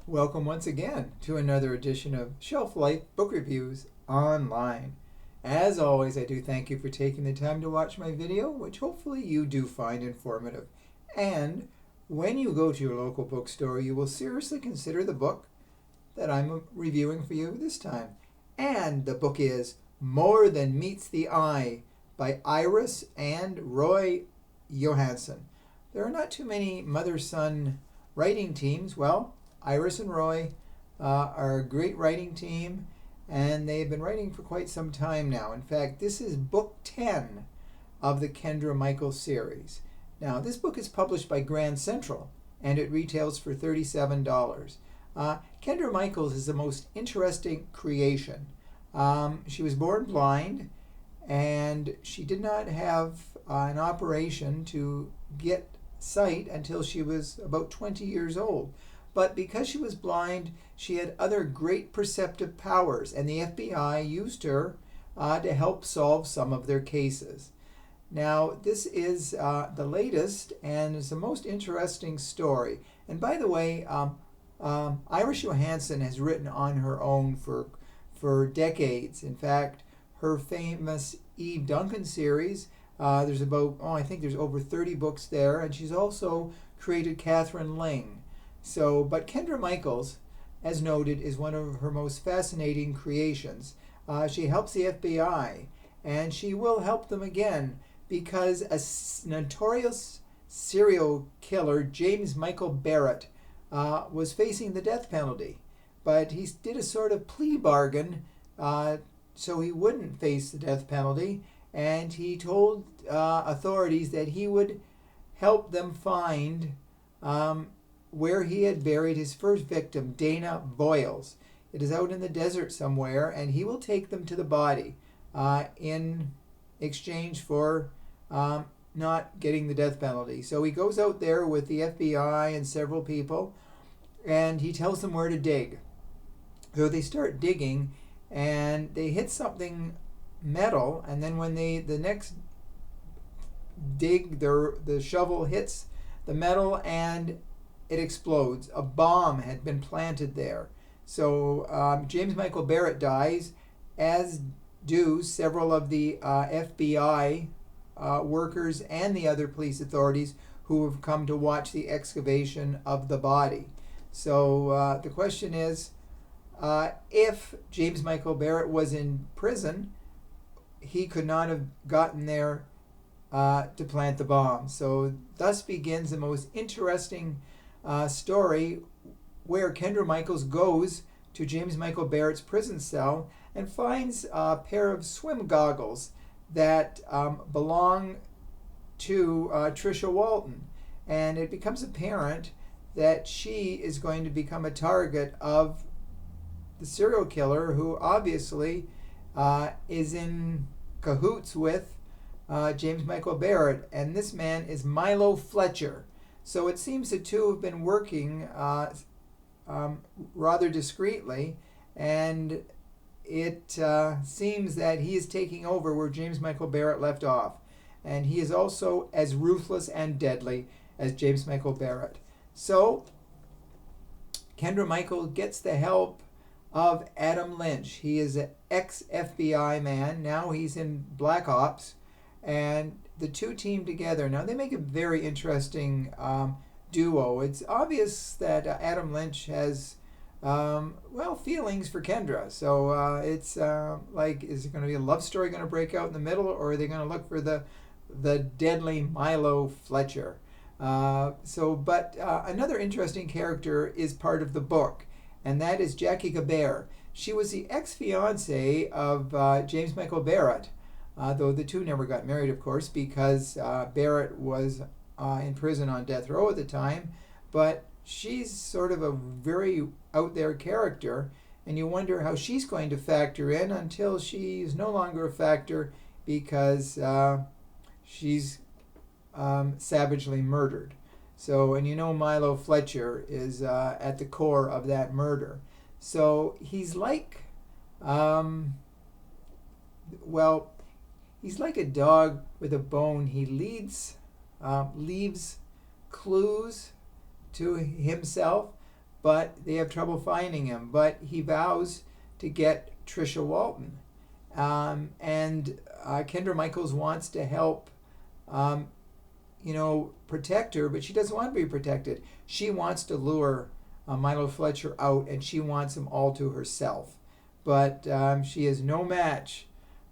Welcome once again to another edition of Shelf Life Book Reviews Online. As always, I do thank you for taking the time to watch my video, which hopefully you do find informative. And when you go to your local bookstore, you will seriously consider the book that I'm reviewing for you this time. And the book is More Than Meets the Eye by Iris and Roy Johansen. There are not too many mother-son writing teams. Well, Iris and Roy are a great writing team, and they've been writing for quite some time now. In fact, this is book 10 of the Kendra Michaels series. Now, this book is published by Grand Central, and it retails for $37. Kendra Michaels is the most interesting creation. She was born blind, and she did not have an operation to get sight until she was about 20 years old. But because she was blind, she had other great perceptive powers, and the FBI used her to help solve some of their cases. Now, this is the latest and is the most interesting story. And by the way, Iris Johansen has written on her own for decades. In fact, her famous Eve Duncan series, there's I think there's over 30 books there, and she's also created Catherine Ling. But Kendra Michaels, as noted, is one of her most fascinating creations. She helps the FBI, and she will help them again because a notorious serial killer, James Michael Barrett, was facing the death penalty. But he did a sort of plea bargain so he wouldn't face the death penalty, and he told authorities that he would help them find where he had buried his first victim, Dana Boyles. It is out in the desert somewhere, and he will take them to the body in exchange for not getting the death penalty. So he goes out there with the FBI and several people, and he tells them where to dig. So they start digging, and they hit something metal, and then when the next dig, the shovel hits the metal and it explodes. A bomb had been planted there. So James Michael Barrett dies, as do several of the FBI workers and the other police authorities who have come to watch the excavation of the body. So the question is, if James Michael Barrett was in prison, he could not have gotten there to plant the bomb. So thus begins the most interesting story, where Kendra Michaels goes to James Michael Barrett's prison cell and finds a pair of swim goggles that belong to Tricia Walton. And it becomes apparent that she is going to become a target of the serial killer, who obviously is in cahoots with James Michael Barrett. And this man is Milo Fletcher. So it seems the two have been working rather discreetly, and it seems that he is taking over where James Michael Barrett left off. And he is also as ruthless and deadly as James Michael Barrett. So Kendra Michael gets the help of Adam Lynch. He is an ex-FBI man. Now he's in Black Ops, and the two team together. Now they make a very interesting duo. It's obvious that Adam Lynch has feelings for Kendra. So it's like, is it going to be a love story going to break out in the middle, or are they going to look for the deadly Milo Fletcher? But another interesting character is part of the book, and that is Jackie Gabert. She was the ex-fiance of James Michael Barrett, though the two never got married, of course, because Barrett was in prison on death row at the time. But she's sort of a very out there character, and you wonder how she's going to factor in until she's no longer a factor because she's savagely murdered. So, and Milo Fletcher is at the core of that murder. So he's like, he's like a dog with a bone. He leaves clues to himself, but they have trouble finding him. But he vows to get Trisha Walton. And Kendra Michaels wants to help, protect her, but she doesn't want to be protected. She wants to lure Milo Fletcher out, and she wants him all to herself. But she is no match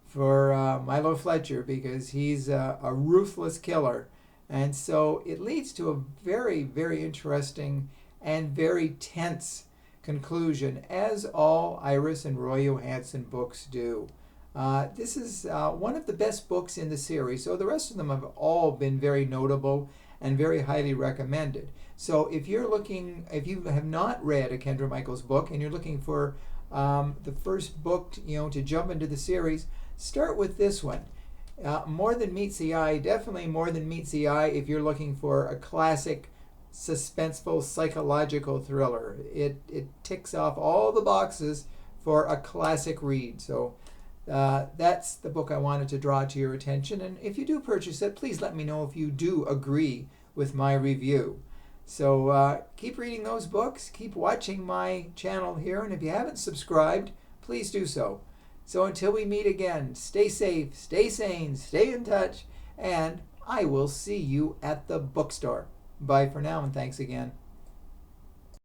for Milo Fletcher because he's a ruthless killer. And so it leads to a very, very interesting and very tense conclusion, as all Iris and Roy Johansen books do. This is one of the best books in the series, so the rest of them have all been very notable and very highly recommended. So if you have not read a Kendra Michaels book and you're looking for the first book, to jump into the series, start with this one. More Than Meets the Eye, definitely More Than Meets the Eye if you're looking for a classic suspenseful psychological thriller. It ticks off all the boxes for a classic read. So that's the book I wanted to draw to your attention. And if you do purchase it, please let me know if you do agree with my review. So keep reading those books, keep watching my channel here, and if you haven't subscribed, please do so. So until we meet again, stay safe, stay sane, stay in touch, and I will see you at the bookstore. Bye for now, and thanks again.